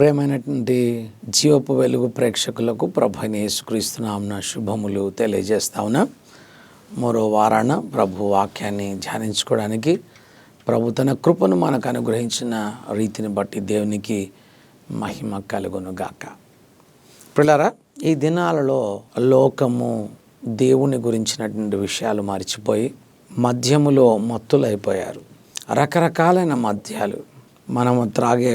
ప్రియమైనటువంటి జీవపు వెలుగు ప్రేక్షకులకు ప్రభువైన యేసుక్రీస్తు నామమున శుభములు తెలియజేస్తా ఉన్నా. మరో వారాన ప్రభు వాక్యాన్ని ధ్యానించుకోవడానికి ప్రభు తన కృపను మనకు అనుగ్రహించిన రీతిని బట్టి దేవునికి మహిమ కలుగును గాక. పిల్లరా, ఈ దినాలలో లోకము దేవుని గురించినటువంటి విషయాలు మర్చిపోయి మద్యములో మత్తులైపోయారు. రకరకాలైన మద్యాలు మనము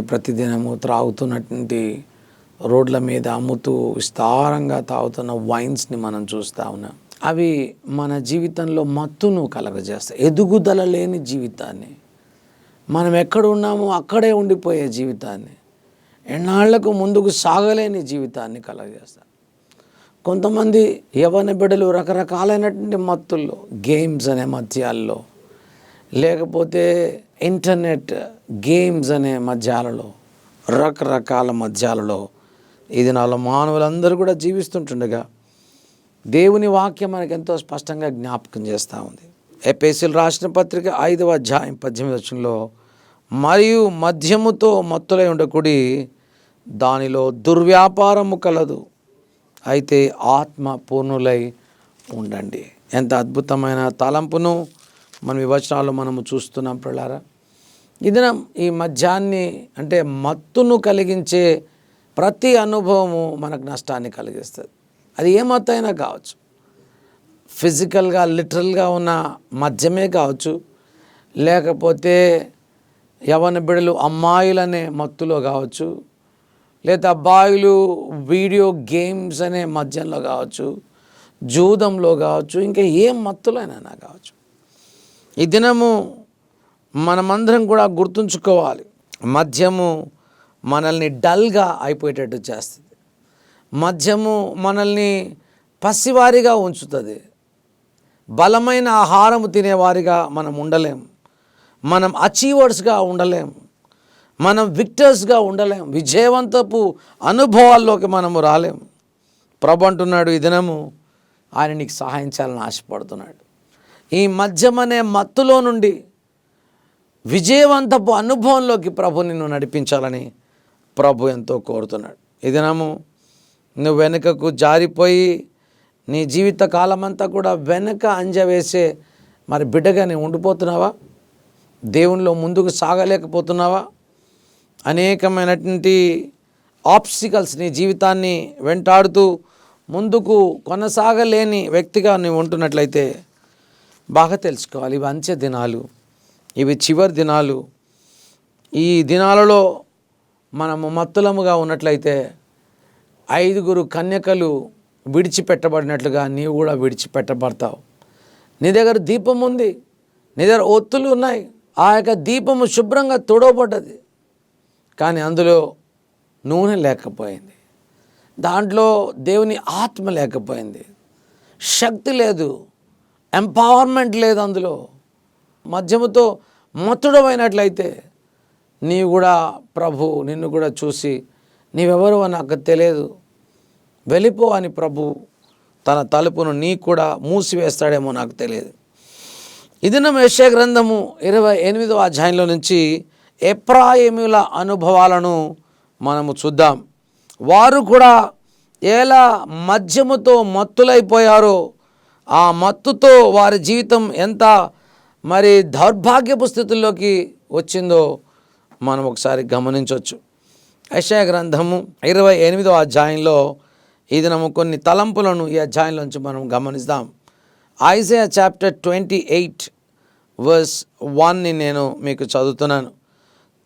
ప్రతిదినము త్రాగుతున్నటువంటి రోడ్ల మీద అమ్ముతూ విస్తారంగా తాగుతున్న వైన్స్ని మనం చూస్తూ ఉన్నాం. అవి మన జీవితంలో మత్తును కలగజేస్తాయి. ఎదుగుదల లేని జీవితాన్ని, మనం ఎక్కడ ఉన్నామో అక్కడే ఉండిపోయే జీవితాన్ని, ఎన్నాళ్లకు ముందుకు సాగలేని జీవితాన్ని కలగజేస్తాయి. కొంతమంది యవ్వన బిడ్డలు రకరకాలైనటువంటి మత్తుల్లో, గేమ్స్ అనే మద్యాల్లో, లేకపోతే ఇంటర్నెట్ గేమ్స్ అనే మధ్యాలలో, రకరకాల మధ్యాలలో ఈ దినాల్లో మానవులందరూ కూడా జీవిస్తుంటుండగా దేవుని వాక్యం మనకు ఎంతో స్పష్టంగా జ్ఞాపకం చేస్తూ ఉంది. ఎఫెసీయులకు రాసిన పత్రిక 5వ అధ్యాయం 18వ వచనంలో, మరియు మద్యముతో మత్తులై ఉండకుడి, దానిలో దుర్వ్యాపారము కలదు, అయితే ఆత్మ పూర్ణులై ఉండండి. ఎంత అద్భుతమైన తలంపును మన వచనాల్లో మనము చూస్తున్నాం పిల్లారా. ఈ దినం ఈ మద్యాన్ని అంటే మత్తును కలిగించే ప్రతి అనుభవము మనకు నష్టాన్ని కలిగిస్తుంది. అది ఏ మత్తు అయినా కావచ్చు, ఫిజికల్గా లిటరల్గా ఉన్న మద్యమే కావచ్చు, లేకపోతే యవ్వన బిడ్డలు అమ్మాయిలనే మత్తులో కావచ్చు, లేదా అబ్బాయిలు వీడియో గేమ్స్ అనే మద్యంలో కావచ్చు, జూదంలో కావచ్చు, ఇంకా ఏ మత్తులైనా కావచ్చు. ఈ దినము మనమందరం కూడా గుర్తుంచుకోవాలి, మద్యము మనల్ని డల్గా అయిపోయేటట్టు చేస్తుంది. మద్యము మనల్ని పసివారిగా ఉంచుతుంది. బలమైన ఆహారము తినేవారిగా మనం ఉండలేం, మనం అచీవర్స్గా ఉండలేం, మనం విక్టర్స్గా ఉండలేం, విజయవంతపు అనుభవాల్లోకి మనము రాలేం. ప్రభు అంటున్నాడు, ఈ దినము ఆయన నీకు సహాయం చేయాలని ఆశపడుతున్నాడు. ఈ మద్యం అనే మత్తులో నుండి విజయవంతపు అనుభవంలోకి ప్రభు నిన్ను నడిపించాలని ప్రభు ఎంతో కోరుతున్నాడు. ఈ దినము నువ్వు వెనుకకు జారిపోయి నీ జీవిత కాలమంతా కూడా వెనక అంజవేసే మరి బిడ్డగా నువ్వు ఉండిపోతున్నావా? దేవునిలో ముందుకు సాగలేకపోతున్నావా? అనేకమైనటువంటి ఆబ్స్టికల్స్ నీ జీవితాన్ని వెంటాడుతూ ముందుకు కొనసాగలేని వ్యక్తిగా నువ్వు ఉంటున్నట్లయితే బాగా తెలుసుకోవాలి, ఇవి అంచె దినాలు, ఇవి చివరి దినాలు. ఈ దినాలలో మనము మత్తులముగా ఉన్నట్లయితే 5 కన్యకలు విడిచిపెట్టబడినట్లుగా నీవు కూడా విడిచిపెట్టబడతావు. నీ దగ్గర దీపం ఉంది, నీ దగ్గర ఒత్తులు ఉన్నాయి, ఆ యొక్క దీపము శుభ్రంగా తొడవబడ్డది, కానీ అందులో నూనె లేకపోయింది, దాంట్లో దేవుని ఆత్మ లేకపోయింది, శక్తి లేదు, ఎంపవర్మెంట్ లేదు. అందులో మద్యముతో మత్తుడమైనట్లయితే నీవు కూడా ప్రభు నిన్ను కూడా చూసి నీవెవరో నాకు తెలియదు, వెళ్ళిపో అని ప్రభు తన తలుపును నీకు కూడా మూసివేస్తాడేమో నాకు తెలియదు. ఇది నా యెషయా గ్రంథము 28వ అధ్యాయంలో నుంచి ఎఫ్రాయిమీయుల అనుభవాలను మనము చూద్దాం. వారు కూడా ఎలా మద్యముతో మత్తులైపోయారో, ఆ మత్తుతో వారి జీవితం ఎంత మరి దౌర్భాగ్యపు స్థితుల్లోకి వచ్చిందో మనం ఒకసారి గమనించవచ్చు. యెషయా గ్రంథము 28వ అధ్యాయంలో ఈ దినము కొన్ని తలంపులను ఈ అధ్యాయంలోంచి మనం గమనిస్తాం. ఐజయా చాప్టర్ 28 వర్స్ 1ని నేను మీకు చదువుతున్నాను.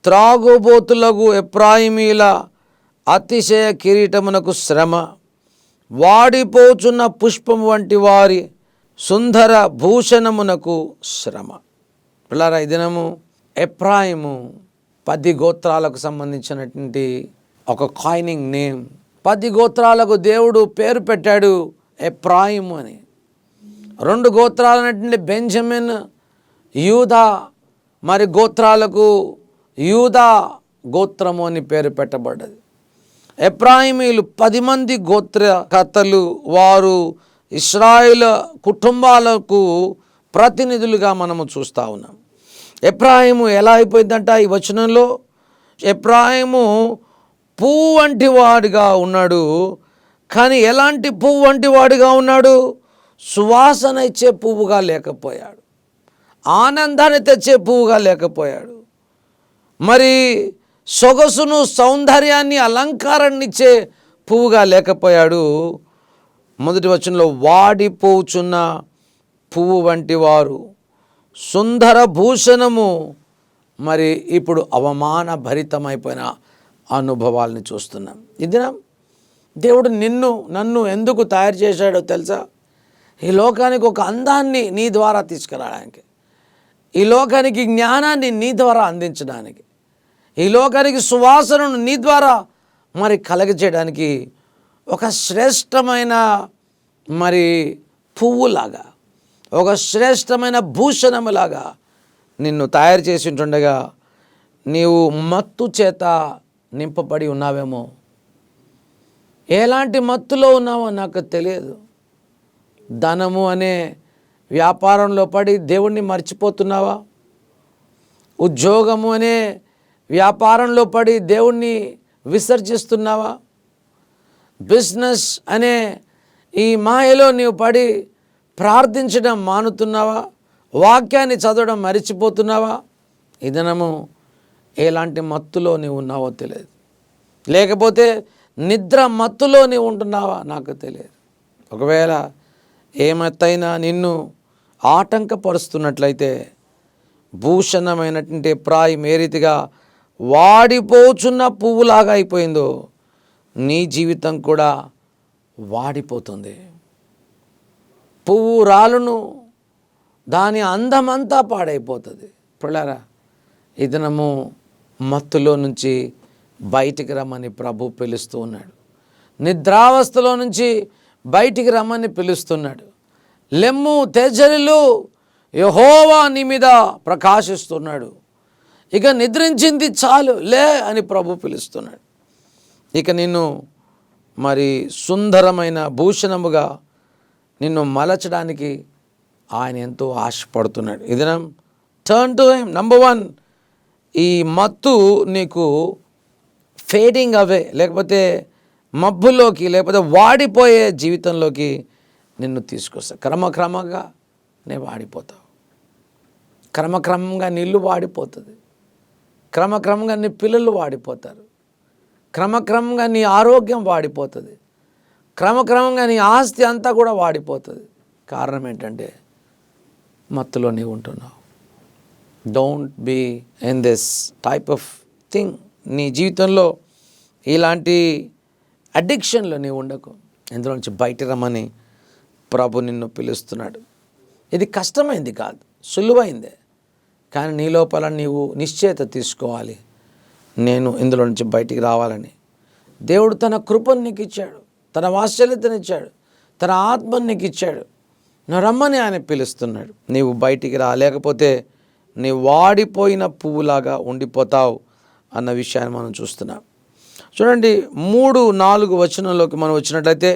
త్రాగుబోతులకు ఎఫ్రాయిమీయుల అతిశయ కిరీటమునకు శ్రమ, వాడిపోచున్న పుష్పము వంటి వారి సుందర భూషణమునకు శ్రమ. పిల్లరా, ఈ దినము ఎఫ్రాయిము 10 గోత్రాలకు సంబంధించినటువంటి ఒక కాయినింగ్ నేమ్. 10 గోత్రాలకు దేవుడు పేరు పెట్టాడు ఎఫ్రాయిము అని. 2 గోత్రాలైనటువంటి బెంజమిన్, యూదా మరి గోత్రాలకు యూదా గోత్రము అని పేరు పెట్టబడ్డది. ఎఫ్రాయిమీయులు 10 మంది గోత్రకర్తలు, వారు ఇశ్రాయేలు కుటుంబాలకు ప్రతినిధులుగా మనము చూస్తూ ఉన్నాం. ఎఫ్రాయిము ఎలా అయిపోయిందంట ఈ వచనంలో? ఎఫ్రాయిము పువ్వు వంటి వాడిగా ఉన్నాడు. కానీ ఎలాంటి పువ్వు వంటి వాడిగా ఉన్నాడు? సువాసన ఇచ్చే పువ్వుగా లేకపోయాడు, ఆనందాన్ని తెచ్చే పువ్వుగా లేకపోయాడు, మరి సొగసును, సౌందర్యాన్ని, అలంకారాన్ని ఇచ్చే పువ్వుగా లేకపోయాడు. మొదటి వచనంలో వాడిపోచున్న పువ్వు వంటి వారు, సుందర భూషణము, మరి ఇప్పుడు అవమాన భరితమైపోయిన అనుభవాల్ని చూస్తున్నాం. ఇది దేవుడు నన్ను ఎందుకు తయారు చేశాడో తెలుసా? ఈ లోకానికి ఒక అందాన్ని నీ ద్వారా తీసుకురావడానికి, ఈ లోకానికి జ్ఞానాన్ని నీ ద్వారా అందించడానికి, ఈ లోకానికి సువాసనను నీ ద్వారా మరి కలగజేయడానికి ఒక శ్రేష్టమైన మరి పువ్వులాగా, ఒక శ్రేష్టమైన భూషణములాగా నిన్ను తయారు చేసి ఉంటుండగా నీవు మత్తు చేత నింపబడి ఉన్నావేమో. ఎలాంటి మత్తులో ఉన్నావో నాకు తెలియదు. ధనము అనే వ్యాపారంలో పడి దేవుణ్ణి మర్చిపోతున్నావా? ఉద్యోగము అనే వ్యాపారంలో పడి దేవుణ్ణి విసర్జిస్తున్నావా? బిజినెస్ అనే ఈ మాయలో నీవు పడి ప్రార్థించడం మానుతున్నావా? వాక్యాన్ని చదవడం మరిచిపోతున్నావా? ఈ దినము ఎలాంటి మత్తులో నీవు ఉన్నావో తెలియదు. లేకపోతే నిద్ర మత్తులో నీవు ఉంటున్నావా నాకు తెలియదు. ఒకవేళ ఏ మత్తైనా నిన్ను ఆటంకపరుస్తున్నట్లయితే, భూషణమైనటువంటి ప్రాయం ఏ రీతిగా వాడిపోచున్న పువ్వులాగా అయిపోయిందో నీ జీవితం కూడా వాడిపోతుంది. పువ్వు రాలును, దాని అందమంతా పాడైపోతుంది. పిల్లరా, ఈ దినము మత్తులో నుంచి బయటికి రమ్మని ప్రభు పిలుస్తూ ఉన్నాడు. నిద్రావస్థలో నుంచి బయటికి రమ్మని పిలుస్తున్నాడు. లెమ్ము, తేజరిల్లు, యెహోవా నీ మీద ప్రకాశిస్తున్నాడు. ఇక నిద్రించింది చాలు, లే అని ప్రభు పిలుస్తున్నాడు. ఇక నిన్ను మరి సుందరమైన భూషణముగా నిన్ను మలచడానికి ఆయన ఎంతో ఆశపడుతున్నాడు. ఇది టర్న్ టు హిమ్. నంబర్ 1, ఈ మత్తు నీకు ఫేడింగ్ అవే, లేకపోతే మబ్బులోకి, లేకపోతే వాడిపోయే జీవితంలోకి నిన్ను తీసుకొస్తా. క్రమక్రమంగా నేను వాడిపోతావు. క్రమక్రమంగా నీ ఇల్లు వాడిపోతుంది. క్రమక్రమంగా నీ పిల్లలు వాడిపోతారు. క్రమక్రమంగా నీ ఆరోగ్యం వాడిపోతుంది. క్రమక్రమంగా నీ ఆస్తి అంతా కూడా వాడిపోతుంది. కారణం ఏంటంటే మత్తులో నీవు ఉంటున్నావు. Don't be in this type of thing. నీ జీవితంలో ఇలాంటి అడిక్షన్లో నీవు ఉండకు. ఇందులో నుంచి బయట రమ్మని ప్రభు నిన్ను పిలుస్తున్నాడు. ఇది కష్టమైంది కాదు, సులువైందే. కానీ నీ లోపల నీవు నిశ్చయత తీసుకోవాలి, నేను ఇందులో నుంచి బయటికి రావాలని. దేవుడు తన కృపను నీకు ఇచ్చాడు, తన వాత్సల్యతనిచ్చాడు, తన ఆత్మను నీకు ఇచ్చాడు. నువ్వు రమ్మని ఆయన పిలుస్తున్నాడు. నీవు బయటికి రా, లేకపోతే నీ వాడిపోయిన పువ్వులాగా ఉండిపోతావు అన్న విషయాన్ని మనం చూస్తున్నాం. చూడండి, 3-4 వచనంలోకి మనం వచ్చినట్లయితే,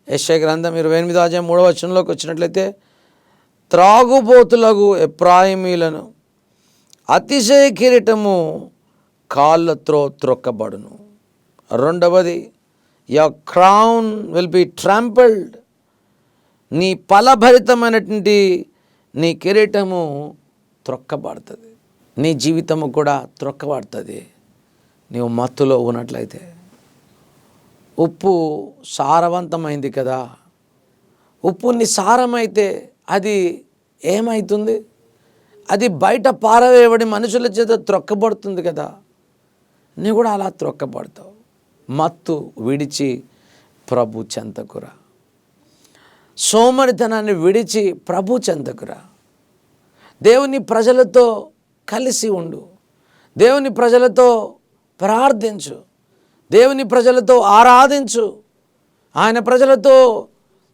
యెషయా గ్రంథం 28వ అధ్యాయం 3వ వచనంలోకి వచ్చినట్లయితే, త్రాగుబోతులకు ఎఫ్రాయిమీలను అతిశయ కిరీటము కాళ్ళతో త్రొక్కబడును. రెండవది, your crown will be trampled. నీ ఫలభరితమైనటువంటి నీ కిరీటము త్రొక్కబడుతుంది. నీ జీవితము కూడా త్రొక్కబడుతుంది నీవు మత్తులో ఉన్నట్లయితే. ఉప్పు సారవంతమైంది కదా, ఉప్పు నిసారమైతే అది ఏమవుతుంది? అది బయట పారవేయబడి మనుషుల చేత త్రొక్కబడుతుంది కదా. నీ కూడా అలా త్రొక్కబడతావు. మత్తు విడిచి ప్రభు చెంతకురా. సోమరితనాన్ని విడిచి ప్రభు చెంతకురా. దేవుని ప్రజలతో కలిసి ఉండు. దేవుని ప్రజలతో ప్రార్థించు. దేవుని ప్రజలతో ఆరాధించు. ఆయన ప్రజలతో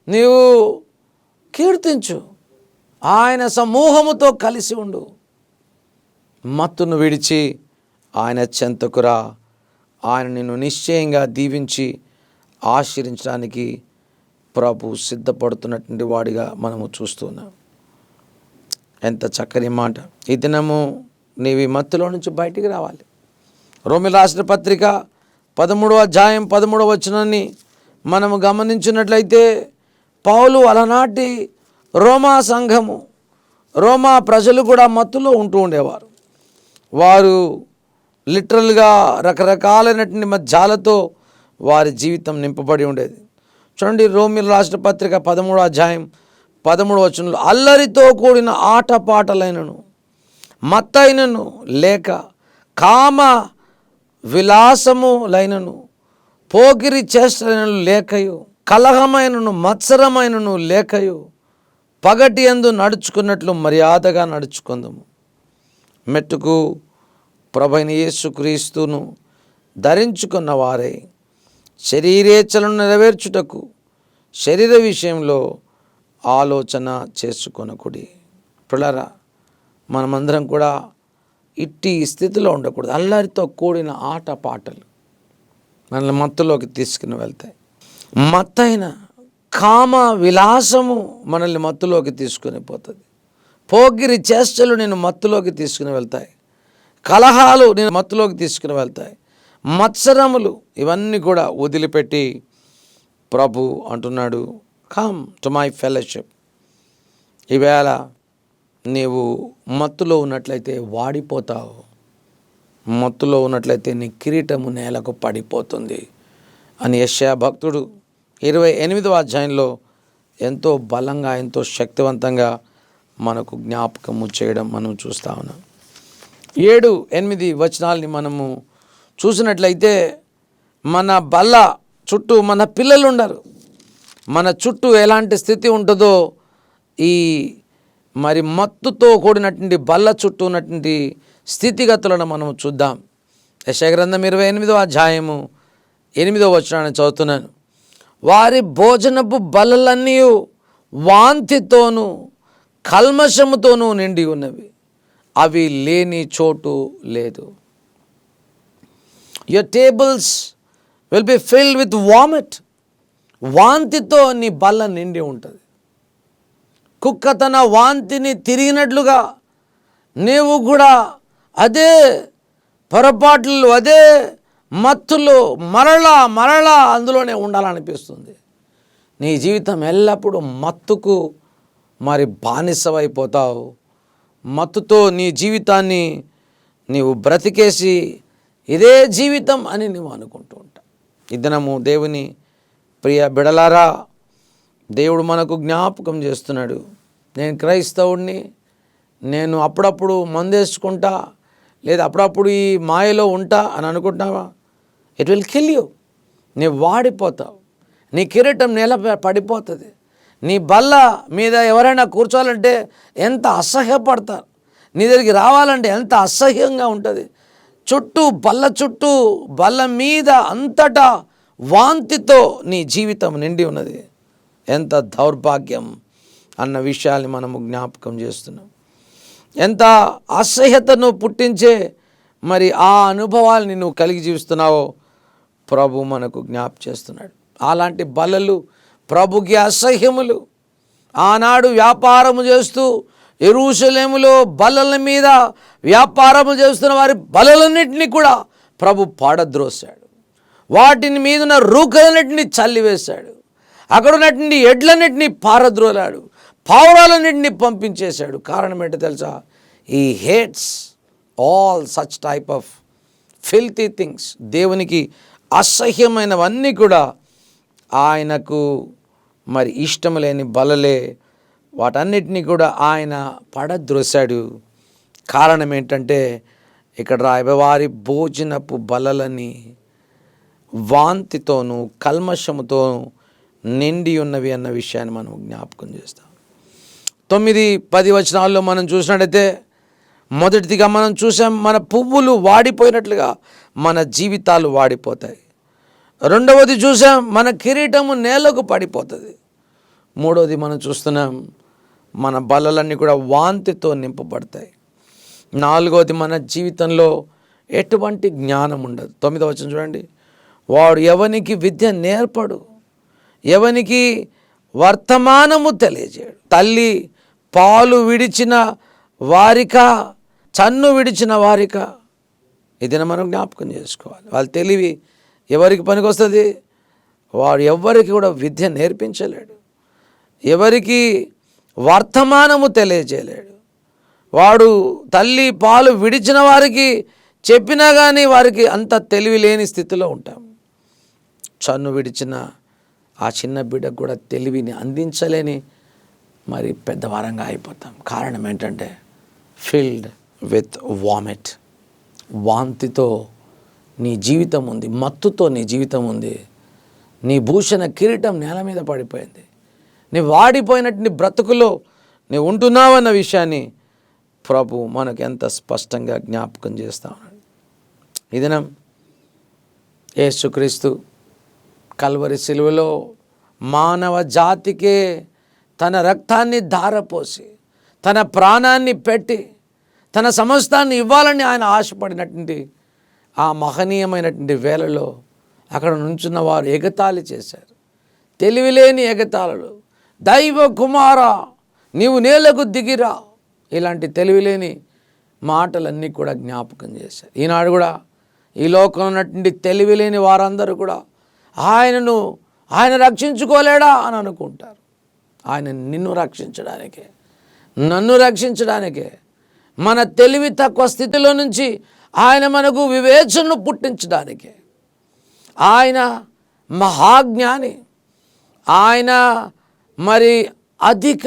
నీవు కీర్తించు. ఆయన సమూహముతో కలిసి ఉండు. మత్తును విడిచి ఆయన చెంతకురా. ఆయన నిన్ను నిశ్చయంగా దీవించి ఆశీర్వదించడానికి ప్రభు సిద్ధపడుతున్నటువంటి వాడిగా మనము చూస్తున్నాం. ఎంత చక్కని మాట. ఈ దినము నీవి మత్తులో నుంచి బయటికి రావాలి. రోమిల రాసిన పత్రిక 13వ అధ్యాయం 13వ వచనాన్ని మనము గమనించినట్లయితే, పౌలు అలనాటి రోమా సంఘము, రోమా ప్రజలు కూడా మత్తులో ఉంటూ ఉండేవారు. వారు లిటరల్గా రకరకాలైనటువంటి మధ్యాలతో వారి జీవితం నింపబడి ఉండేది. చూడండి, రోమీయులకు రాసిన పత్రిక 13వ అధ్యాయం 13వ వచనంలో, అల్లరితో కూడిన ఆటపాటలైనను మత్తైనను లేక కామ విలాసములైనను పోకిరి చేష్టలైనను లేకయు కలహమైనను మత్సరమైనను లేకయు పగటి యందు నడుచుకున్నట్లు మర్యాదగా నడుచుకుందాము. మెట్టుకు ప్రభువైన యేసుక్రీస్తును ధరించుకున్న వారై శరీరేచ్ఛలను నెరవేర్చుటకు శరీర విషయంలో ఆలోచన చేసుకొనకుడి. పిల్లరా, మనమందరం కూడా ఇట్టి స్థితిలో ఉండకూడదు. అల్లరితో కూడిన ఆట పాటలు మనల్ని మత్తులోకి తీసుకుని వెళ్తాయి. మత్తైన కామ విలాసము మనల్ని మత్తులోకి తీసుకుని పోతుంది. పోగిరి చేష్టలు నేను మత్తులోకి తీసుకుని వెళ్తాయి. కలహాలు నేను మత్తులోకి తీసుకుని వెళ్తాయి. మత్సరములు ఇవన్నీ కూడా వదిలిపెట్టి ప్రభు అంటున్నాడు, కమ్ టు మై ఫెలోషిప్. ఈవేళ నీవు మత్తులో ఉన్నట్లయితే వాడిపోతావు. మత్తులో ఉన్నట్లయితే నీ కిరీటము నేలకు పడిపోతుంది అని యెషయా భక్తుడు 28వ అధ్యాయంలో ఎంతో బలంగా, ఎంతో శక్తివంతంగా మనకు జ్ఞాపకము చేయడం మనం చూస్తూ ఉన్నాం. 7-8 వచనాలని మనము చూసినట్లయితే, మన బల్ల చుట్టూ మన పిల్లలు ఉండరు. మన చుట్టూ ఎలాంటి స్థితి ఉంటుందో ఈ మరి మత్తుతో కూడినటువంటి బల్ల చుట్టూ ఉన్నటువంటి స్థితిగతులను మనం చూద్దాం. యెషయా గ్రంథం 28వ అధ్యాయము 8వ వచనాన్ని చదువుతున్నాను. వారి భోజనపు బల్లలన్నీ వాంతితోనూ కల్మషముతోనూ నిండి ఉన్నవి, అవి లేని చోటు లేదు. Your tables will be filled with vomit. వాంతితో నీ బల్ల నిండి ఉంటుంది. కుక్క తన వాంతిని తిరిగినట్లుగా నీవు కూడా అదే పొరపాట్లు, అదే మత్తులో మరలా అందులోనే ఉండాలనిపిస్తుంది. నీ జీవితం ఎల్లప్పుడూ మత్తుకు మరి బానిసవైపోతావు. మత్తుతో నీ జీవితాన్ని నీవు బ్రతికేసి ఇదే జీవితం అని నువ్వు అనుకుంటూ ఉంటావు. ఈ దినము దేవుని ప్రియ బిడలారా, దేవుడు మనకు జ్ఞాపకం చేస్తున్నాడు. నేను క్రైస్తవుడిని, నేను అప్పుడప్పుడు మందేసుకుంటా, లేదా అప్పుడప్పుడు ఈ మాయలో ఉంటా అని అనుకుంటున్నావా? It will kill you. నీవు వాడిపోతావు. నీ కిరీటం నేల పడిపోతుంది. నీ బల్ల మీద ఎవరైనా కూర్చోవాలంటే ఎంత అసహ్యపడతారు. నీ దగ్గరికి రావాలంటే ఎంత అసహ్యంగా ఉంటుంది. చుట్టూ బల్ల మీద అంతటా వాంతితో నీ జీవితం నిండి ఉన్నది. ఎంత దౌర్భాగ్యం అన్న విషయాన్ని మనము జ్ఞాపకం చేస్తున్నాం. ఎంత అసహ్యతను పుట్టించే మరి ఆ అనుభవాల్ని నువ్వు కలిగి జీవిస్తున్నావో ప్రభు మనకు జ్ఞాపకం చేస్తున్నాడు. అలాంటి బల్లలు ప్రభుకి అసహ్యములు. ఆనాడు వ్యాపారము చేస్తూ యెరూషలేములో బల్లల మీద వ్యాపారము చేస్తున్న వారి బల్లలన్నింటినీ కూడా ప్రభు పాడద్రోశాడు. వాటిని మీదున్న రూకలన్నింటినీ చల్లివేశాడు. అక్కడ ఉన్నటువంటి ఎడ్లన్నింటినీ పారద్రోలాడు. పావురాలన్నింటినీ పంపించేశాడు. కారణం ఏంటో తెలుసా? He hates all such type of filthy things. దేవునికి అసహ్యమైనవన్నీ కూడా ఆయనకు మరి ఇష్టం లేని బలలే, వాటన్నిటినీ కూడా ఆయన పడద్రోశాడు. కారణం ఏంటంటే ఇక్కడ వారి భోజనపు బలలని వాంతితోనూ కల్మషముతోనూ నిండి ఉన్నవి అన్న విషయాన్ని మనం జ్ఞాపకం చేస్తాం. 9-10 వచనాల్లో మనం చూసినట్టయితే, మొదటిదిగా మనం చూసాం, మన పువ్వులు వాడిపోయినట్లుగా మన జీవితాలు వాడిపోతాయి. రెండవది చూసాం, మన కిరీటము నేలకు పడిపోతుంది. మూడవది మనం చూస్తున్నాం, మన బల్లలన్నీ కూడా వాంతితో నింపబడతాయి. నాలుగవది, మన జీవితంలో ఎటువంటి జ్ఞానం ఉండదు. 9వ వచనం చూడండి. వాడు ఎవనికి విద్య నేర్పడు, ఎవనికి వర్తమానము తెలియజేయడు. తల్లి పాలు విడిచిన వారిక, చన్ను విడిచిన వారిక, ఇదిన మనం జ్ఞాపకం చేసుకోవాలి. వాళ్ళ తెలివి ఎవరికి పనికొస్తుంది? వాడు ఎవరికి కూడా విద్య నేర్పించలేడు, ఎవరికి వర్తమానము తెలియజేయలేడు. వాడు తల్లి పాలు విడిచిన వారికి చెప్పినా కానీ వారికి అంత తెలివి లేని స్థితిలో ఉంటాం. చన్ను విడిచిన ఆ చిన్న బిడ్డకు కూడా తెలివిని అందించలేని మరి పెద్దవారంగా అయిపోతాం. కారణం ఏంటంటే ఫిల్డ్ విత్ వామిట్. వాంతితో నీ జీవితం ఉంది, మత్తుతో నీ జీవితం ఉంది. నీ భూషణ కిరీటం నేల మీద పడిపోయింది. నీ వాడిపోయినట్టు నీ బ్రతుకులో నీ ఉంటున్నావన్న విషయాన్ని ప్రభు మనకు ఎంత స్పష్టంగా జ్ఞాపకం చేస్తా ఉన్నాడు. ఈ దినం యేసుక్రీస్తు కల్వరి శిలువలో మానవ జాతికే తన రక్తాన్ని ధారపోసి తన ప్రాణాన్ని పెట్టి తన సమస్తాన్ని ఇవ్వాలని ఆయన ఆశపడినటువంటి ఆ మహనీయమైనటువంటి వేళలో అక్కడ నుంచున్న వారు ఎగతాళి చేశారు. తెలివిలేని ఎగతాళులు, దైవ కుమార నీవు నేలకు దిగిరా, ఇలాంటి తెలివిలేని మాటలన్నీ కూడా జ్ఞాపకం చేశారు. ఈనాడు కూడా ఈ లోకంలో ఉన్నటువంటి తెలివిలేని వారందరూ కూడా ఆయన రక్షించుకోలేడా అని అనుకుంటారు. ఆయన నిన్ను రక్షించడానికే, నన్ను రక్షించడానికే, మన తెలివి తక్కువ స్థితిలో నుంచి ఆయన మనకు వివేచనను పుట్టించడానికే. ఆయన మహాజ్ఞాని, ఆయన మరి అధిక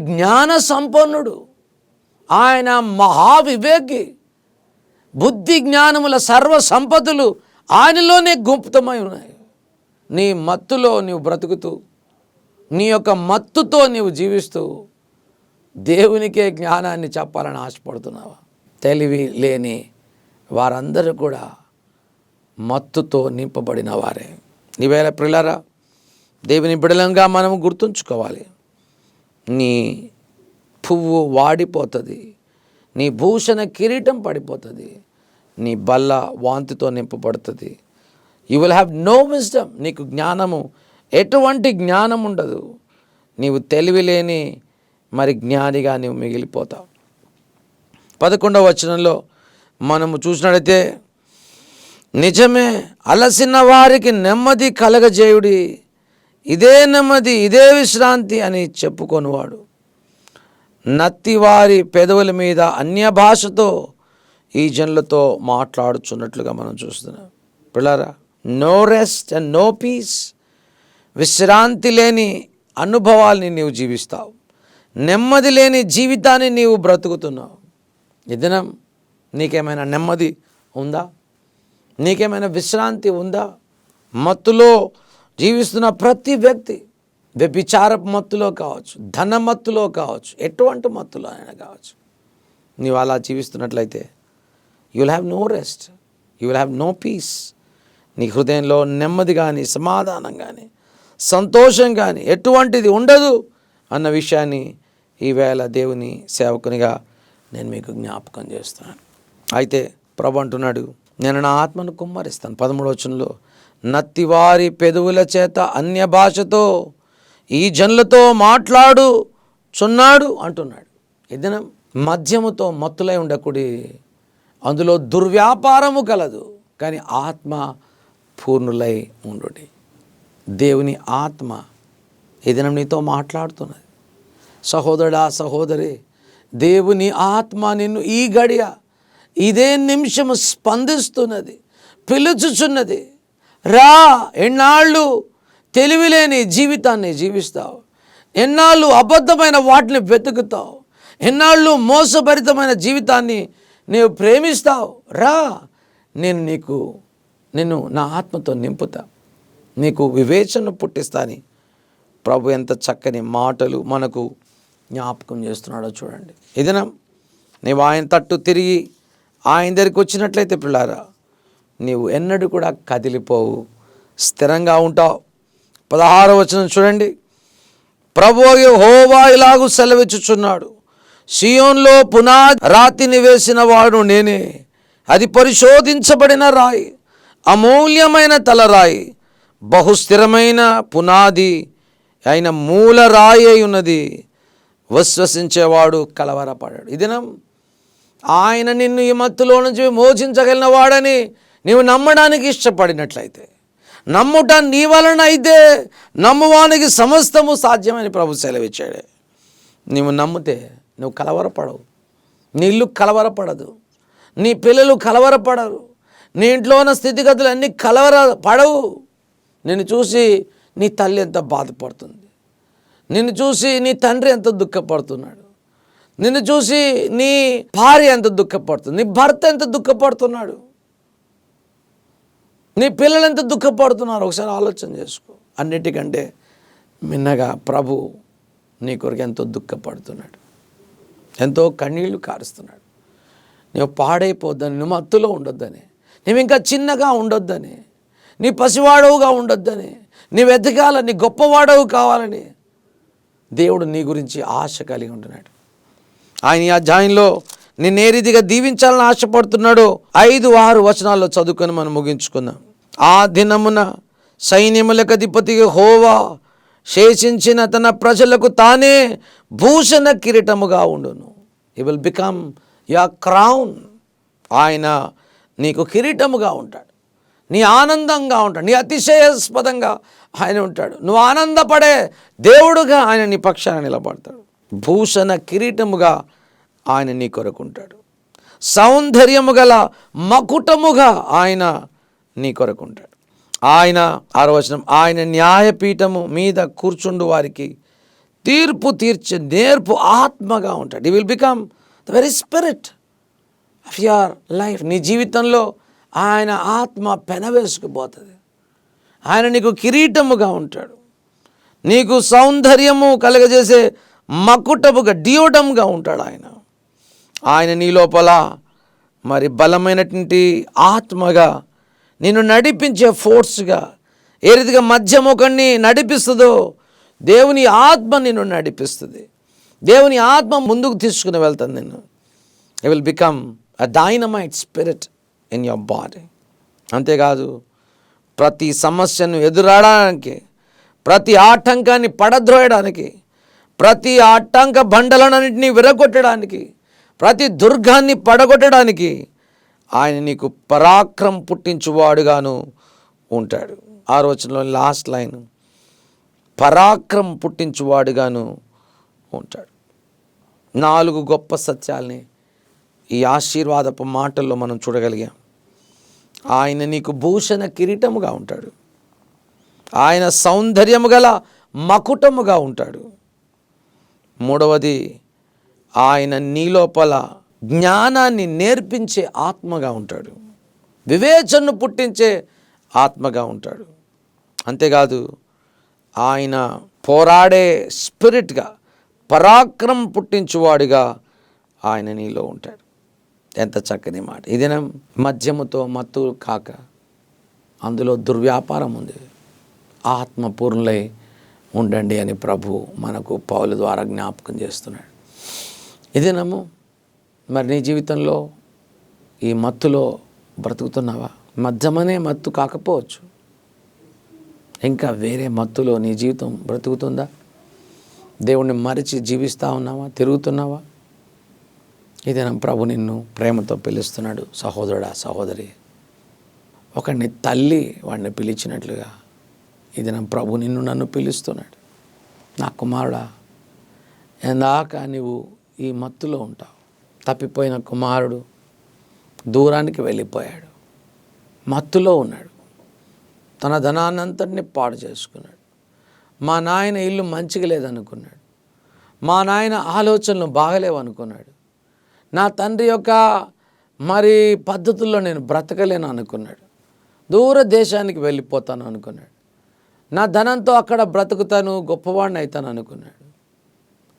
జ్ఞాన సంపన్నుడు, ఆయన మహావివేకి. బుద్ధి జ్ఞానముల సర్వ సంపదలు ఆయనలోనే గుప్తమై ఉన్నాయి. నీ మత్తులో నీవు బ్రతుకుతూ, నీ యొక్క మత్తుతో నీవు జీవిస్తూ దేవునికే జ్ఞానాన్ని చెప్పాలని ఆశపడుతున్నావా? తెలివి లేని వారందరూ కూడా మత్తుతో నింపబడిన వారే. ఈవేళ ప్రియులారా, దేవుని బిడలంగా మనము గుర్తుంచుకోవాలి. నీ పువ్వు వాడిపోతుంది, నీ భూషణ కిరీటం పడిపోతుంది, నీ బల్ల వాంతితో నింపబడుతుంది. You will have no wisdom. నీకు జ్ఞానము, ఎటువంటి జ్ఞానం ఉండదు. నీవు తెలివి లేని జ్ఞానిగా నీవు మిగిలిపోతావు. 11వ వచనంలో మనము చూసినట్లయితే, నిజమే అలసిన వారికి నెమ్మది కలగజేయుడి, ఇదే నెమ్మది ఇదే విశ్రాంతి అని చెప్పుకొనివాడు నత్తివారి పెదవుల మీద అన్య భాషతో ఈ జనులతో మాట్లాడుచున్నట్లుగా మనం చూస్తున్నాం. పిల్లారా, no rest and no peace. విశ్రాంతి లేని అనుభవాల్ని నీవు జీవిస్తావు, నెమ్మది లేని జీవితాన్ని నీవు బ్రతుకుతున్నావు. ఈ దినం నీకేమైనా నెమ్మది ఉందా? నీకేమైనా విశ్రాంతి ఉందా? మత్తులో జీవిస్తున్న ప్రతి వ్యక్తి, వ్యభిచారపు మత్తులో కావచ్చు, ధన మత్తులో కావచ్చు, ఎటువంటి మత్తులో అయినా కావచ్చు, నీవు అలా జీవిస్తున్నట్లయితే you will have no rest, you will have no peace. నీ హృదయంలో నెమ్మది కానీ, సమాధానం కానీ, సంతోషం కానీ ఎటువంటిది ఉండదు అన్న విషయాన్ని ఈవేళ దేవుని సేవకునిగా నేను మీకు జ్ఞాపకం చేస్తున్నాను. అయితే ప్రభు అంటున్నాడు, నేను నా ఆత్మను కుమ్మరిస్తాను. 13వ వచనంలో, నత్తివారి పెదవుల చేత అన్య భాషతో ఈ జనులతో మాట్లాడుచున్నాడు అంటున్నాడు. ఏదైనా మద్యముతో మత్తులై ఉండకూడి, అందులో దుర్వ్యాపారము కలదు, కానీ ఆత్మ పూర్ణులై ఉండుడి. దేవుని ఆత్మ ఏదైనా నీతో మాట్లాడుతున్నది. సహోదరుడా, సహోదరి, దేవుని ఆత్మ నిన్ను ఈ గడియ, ఇదే నిమిషము స్పందిస్తున్నది, పిలుచుచున్నది. రా, ఎన్నాళ్ళు తెలివిలేని జీవితాన్ని జీవిస్తావు, ఎన్నాళ్ళు అబద్ధమైన వాటిని వెతుకుతావు, ఎన్నాళ్ళు మోసభరితమైన జీవితాన్ని నీవు ప్రేమిస్తావు. రా, నిన్ను నా ఆత్మతో నింపుతా, నీకు వివేచన పుట్టిస్తాని ప్రభు ఎంత చక్కని మాటలు మనకు జ్ఞాపకం చేస్తున్నాడో చూడండి. ఏదైనా నీవు ఆయన తట్టు తిరిగి ఆయన దగ్గరికి వచ్చినట్లయితే పిల్లారా, నీవు ఎన్నడూ కూడా కదిలిపోవు, స్థిరంగా ఉంటావు. 16వ వచనం చూడండి. ప్రభువు యెహోవా ఇలాగు సెలవిచ్చుచున్నాడు, సియోన్లో పునాది రాతిని వేసిన వాడు నేనే, అది పరిశోధించబడిన రాయి, అమూల్యమైన తలరాయి, బహుస్థిరమైన పునాది అయిన మూల రాయి అయి ఉన్నది, విశ్వసించేవాడు కలవరపడాడు. ఈ దినం ఆయన నిన్ను ఈ మత్తులో నుంచి మోచించగలిగిన వాడని నీవు నమ్మడానికి ఇష్టపడినట్లయితే, నమ్ముట నీ వలన అయితే నమ్మువానికి సమస్తము సాధ్యమని ప్రభు సెలవిచ్చాడు. నీవు నమ్మితే నువ్వు కలవరపడవు, నీ ఇల్లు కలవరపడదు, నీ పిల్లలు కలవరపడరు, నీ ఇంట్లో ఉన్న స్థితిగతులు అన్నీ కలవరపడవు. నిన్ను చూసి నీ తల్లి ఎంత బాధపడుతుంది, నిన్ను చూసి నీ తండ్రి ఎంత దుఃఖపడుతున్నాడు, నిన్ను చూసి నీ భార్య ఎంత దుఃఖపడుతుంది, నీ భర్త ఎంత దుఃఖపడుతున్నాడు, నీ పిల్లలు ఎంత దుఃఖపడుతున్నారు ఒకసారి ఆలోచన చేసుకో. అన్నిటికంటే మిన్నగా ప్రభు నీ కొరకు ఎంతో దుఃఖపడుతున్నాడు, ఎంతో కన్నీళ్లు కారుస్తున్నాడు. నువ్వు పాడైపోద్దని, నువ్వు మత్తులో ఉండొద్దని, నువ్వు ఇంకా చిన్నగా ఉండొద్దని, నీ పసివాడవుగా ఉండొద్దని, నీవు ఎదగాలని, నీ గొప్పవాడవు కావాలని దేవుడు నీ గురించి ఆశ కలిగి ఉంటున్నాడు. ఆయన ఈ అధ్యాయంలో నిన్ను ఏ రీతిగా దీవించాలని ఆశపడుతున్నాడో 5-6 వచనాల్లో చదువుకొని మనం ముగించుకుందాం. ఆ దినమున సైన్యములకు అధిపతి యెహోవా శేషించిన తన ప్రజలకు తానే భూషణ కిరీటముగా ఉండును. He will become your crown. ఆయన నీకు కిరీటముగా ఉంటాడు, నీ ఆనందంగా ఉంటాడు, నీ అతిశయాస్పదంగా ఆయన ఉంటాడు. నువ్వు ఆనందపడే దేవుడుగా ఆయన నీ పక్షాన నిలబడతాడు. భూషణ కిరీటముగా ఆయన నీ కొరకు ఉంటాడు. సౌందర్యము గల మకుటముగా ఆయన నీ కొరకు ఉంటాడు. ఆయన 6వ వచనం, ఆయన న్యాయపీఠము మీద కూర్చుండు వారికి తీర్పు తీర్చే నేర్పు ఆత్మగా ఉంటాడు. He will become the very spirit of your life. నీ జీవితంలో ఆయన ఆత్మ పెనవేసుకుపోతుంది. ఆయన నీకు కిరీటముగా ఉంటాడు, నీకు సౌందర్యము కలగజేసే మకుటముగా, డియోడమ్గా ఉంటాడు. ఆయన నీ లోపల మరి బలమైనటువంటి ఆత్మగా నిన్ను నడిపించే ఫోర్స్గా, ఏ రీతిగా మధ్యముఖాన్ని నడిపిస్తుందో దేవుని ఆత్మ నిన్ను నడిపిస్తుంది. దేవుని ఆత్మ ముందుకు తీసుకుని వెళ్తుంది నిన్ను. You will become a dynamite spirit in your body. అంతేకాదు, ప్రతి సమస్యను ఎదురాడడానికి, ప్రతి ఆటంకాన్ని పడద్రోయడానికి, ప్రతి ఆటంక బండలన్నింటినీ విరగొట్టడానికి, ప్రతి దుర్గాన్ని పడగొట్టడానికి ఆయన నీకు పరాక్రమం పుట్టించువాడుగాను ఉంటాడు. 6వ వచనంలో లాస్ట్ లైన్, పరాక్రమం పుట్టించువాడుగాను ఉంటాడు. 4 గొప్ప సత్యాల్ని ఈ ఆశీర్వాదపు మాటల్లో మనం చూడగలిగాం. ఆయన నీకు భూషణ కిరీటముగా ఉంటాడు, ఆయన సౌందర్యము గల మకుటముగా ఉంటాడు. 3వది, ఆయన నీ లోపల జ్ఞానాన్ని నేర్పించే ఆత్మగా ఉంటాడు, వివేచనను పుట్టించే ఆత్మగా ఉంటాడు. అంతేకాదు, ఆయన పోరాడే స్పిరిట్గా, పరాక్రమం పుట్టించువాడిగా ఆయన నీలో ఉంటాడు. ఎంత చక్కని మాట. ఇదేనా మద్యముతో మత్తు కాక అందులో దుర్వ్యాపారం ఉంది, ఆత్మపూర్ణులై ఉండండి అని ప్రభు మనకు పౌలు ద్వారా జ్ఞాపకం చేస్తున్నాడు. ఇదేనము మరి నీ జీవితంలో ఈ మత్తులో బ్రతుకుతున్నావా? మద్యమనే మత్తు కాకపోవచ్చు, ఇంకా వేరే మత్తులో నీ జీవితం బ్రతుకుతుందా? దేవుణ్ణి మరిచి జీవిస్తూ ఉన్నావా, తిరుగుతున్నావా? ఇదేనా ప్రభు నిన్ను ప్రేమతో పిలుస్తున్నాడు. సహోదరుడా, సహోదరి, ఒకడిని తల్లి వాడిని పిలిచినట్లుగా ఇదేనా ప్రభు నిన్ను నన్ను పిలుస్తున్నాడు. నా కుమారుడా, ఎందాక నీవు ఈ మత్తులో ఉంటావు. తప్పిపోయిన కుమారుడు దూరానికి వెళ్ళిపోయాడు, మత్తులో ఉన్నాడు, తన ధనాన్నంతటిని పాడు చేసుకున్నాడు. మా నాయన ఇల్లు మంచిగా లేదనుకున్నాడు, మా నాయన ఆలోచనలు బాగలేవు అనుకున్నాడు, నా తండ్రి యొక్క మరి పద్ధతుల్లో నేను బ్రతకలేను అనుకున్నాడు, దూర దేశానికి వెళ్ళిపోతాను అనుకున్నాడు, నా ధనంతో అక్కడ బ్రతుకుతాను, గొప్పవాడిని అవుతాను అనుకున్నాడు.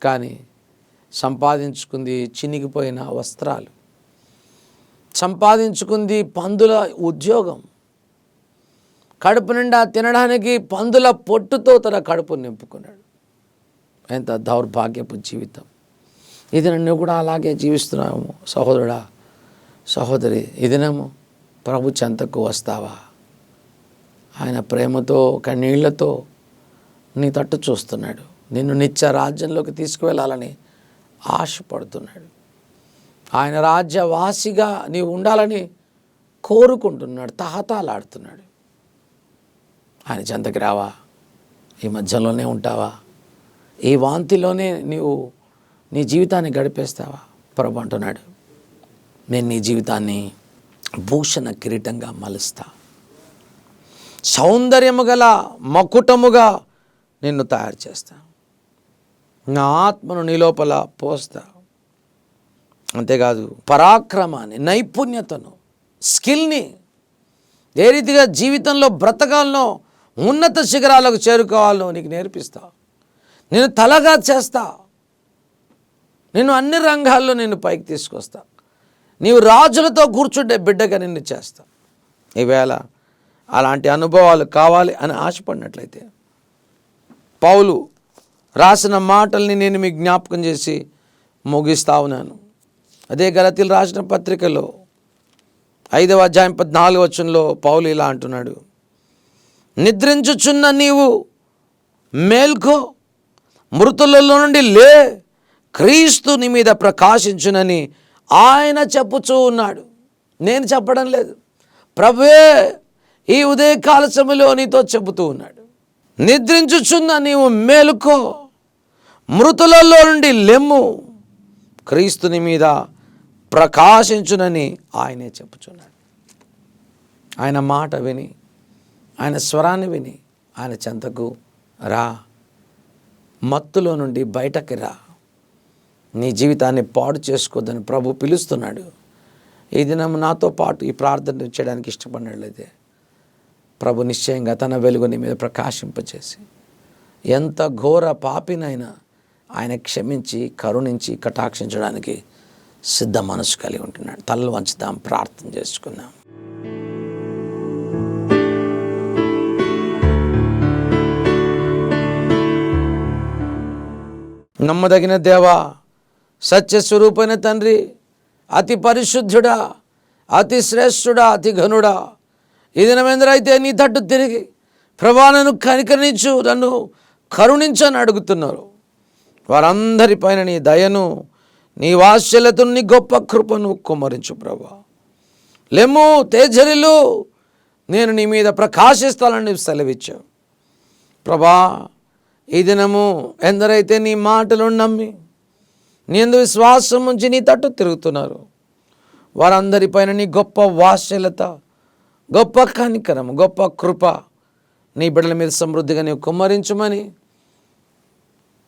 కానీ సంపాదించుకుంది చినిగిపోయిన వస్త్రాలు, సంపాదించుకుంది పందుల ఉద్యోగం, కడుపు నిండా తినడానికి పందుల పొట్టుతో తన కడుపు నింపుకున్నాడు. ఎంత దౌర్భాగ్యపు జీవితం ఇది. నన్ను కూడా అలాగే జీవిస్తున్నాము సహోదరుడా, సహోదరి. ఇదినేమో ప్రభు చెంతకు వస్తావా? ఆయన ప్రేమతో కన్నీళ్లతో నీ తట్టు చూస్తున్నాడు, నిన్ను నిత్య రాజ్యంలోకి తీసుకువెళ్ళాలని ఆశపడుతున్నాడు. ఆయన రాజ్యవాసిగా నీవు ఉండాలని కోరుకుంటున్నాడు, తహతాలాడుతున్నాడు. ఆయన చెంతకి రావా? ఈ మధ్యలోనే ఉంటావా? ఈ వాంతిలోనే నీవు నీ జీవితాన్ని గడిపేస్తావా? ప్రభు అంటున్నాడు, నేను నీ జీవితాన్ని భూషణ కిరీటంగా మలుస్తా, సౌందర్యము గల మకుటముగా నిన్ను తయారు చేస్తా, నా ఆత్మను నీ లోపల పోస్తా. అంతేకాదు, పరాక్రమాన్ని, నైపుణ్యతను, స్కిల్ని, ఏ రీతిగా జీవితంలో బ్రతకాలనో, ఉన్నత శిఖరాలకు చేరుకోవాలనో నీకు నేర్పిస్తా. నేను తలగా చేస్తా, నేను అన్ని రంగాల్లో నేను పైకి తీసుకొస్తా, నీవు రాజులతో కూర్చుంటే బిడ్డగా నిన్ను చేస్తా. ఈవేళ అలాంటి అనుభవాలు కావాలి అని ఆశపడినట్లయితే పౌలు రాసిన మాటల్ని నేను మీకు జ్ఞాపకం చేసి ముగిస్తా ఉన్నాను. అదే గలతీయులు రాసిన పత్రికలో 5వ అధ్యాయం 14వ వచనంలో పౌలు ఇలా అంటున్నాడు, నిద్రించుచున్న నీవు మేల్కో, మృతులలో నుండి లే, క్రీస్తు నీ మీద ప్రకాశించునని ఆయన చెప్పుచూ ఉన్నాడు. నేను చెప్పడం లేదు, ప్రభువే ఈ ఉదయకాల సమయంలో నీతో చెబుతూ ఉన్నాడు. నిద్రించుచున్న నీవు మేలుకో, మృతులలో నుండి లెమ్ము, క్రీస్తుని మీద ప్రకాశించునని ఆయనే చెప్పుచున్నాడు. ఆయన మాట విని, ఆయన స్వరాన్ని విని ఆయన చెంతకు రా, మత్తులో నుండి బయటకి రా, నీ జీవితాన్ని పాడు చేసుకోవద్దని ప్రభు పిలుస్తున్నాడు. ఈ దినం నాతో పాటు ఈ ప్రార్థన చేయడానికి ఇష్టపడినట్లయితే ప్రభు నిశ్చయంగా తన వెలుగు నీ మీద ప్రకాశింపచేసి ఎంత ఘోర పాపినైనా ఆయన క్షమించి కరుణించి కటాక్షించడానికి సిద్ధ మనసు కలిగి ఉంటున్నాడు. తలలు వంచుదాం, ప్రార్థన చేసుకుందాం. నమ్మదగిన దేవా, సత్యస్వరూపైన తండ్రి, అతి పరిశుద్ధుడా, అతి శ్రేష్ఠుడా, అతి ఘనుడా, ఈ దినమెందరైతే నీ తట్టు తిరిగి ప్రభా నన్ను కనికరించు, నన్ను కరుణించని అడుగుతున్నారు, వారందరిపైన నీ దయను, నీ వాత్సల్యతను, నీ గొప్ప కృపను కుమ్మరించు ప్రభా. లెమ్ము, తేజరిల్లు, నేను నీ మీద ప్రకాశిస్తానని సెలవిచ్చావు ప్రభా. ఈ దినము ఎందరైతే నీ మాటలు నమ్మి నీ యందు విశ్వాసం ఉంచి నీ తట్టు తిరుగుతున్నారు, వారందరిపైన నీ గొప్ప వాత్సల్యత, గొప్ప కనికరము, గొప్ప కృప నీ బిడ్డల మీద సమృద్ధిగా నీవు కుమ్మరించమని,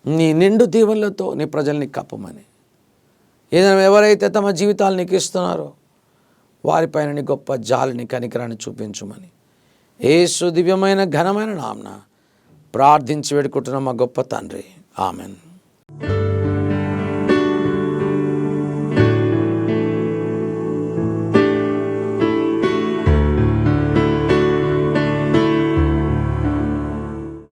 నీ నిండు దీవెనలతో నీ ప్రజల్ని కప్పమని, ఏదైనా ఎవరైతే తమ జీవితాలు నీకు ఇస్తున్నారో వారిపైన నీ గొప్ప జాలిని, కనికరాన్ని చూపించమని యేసు దివ్యమైన ఘనమైన నామమున ప్రార్థించి వేడుకుంటున్నాం మా గొప్ప తండ్రి. ఆమెన్.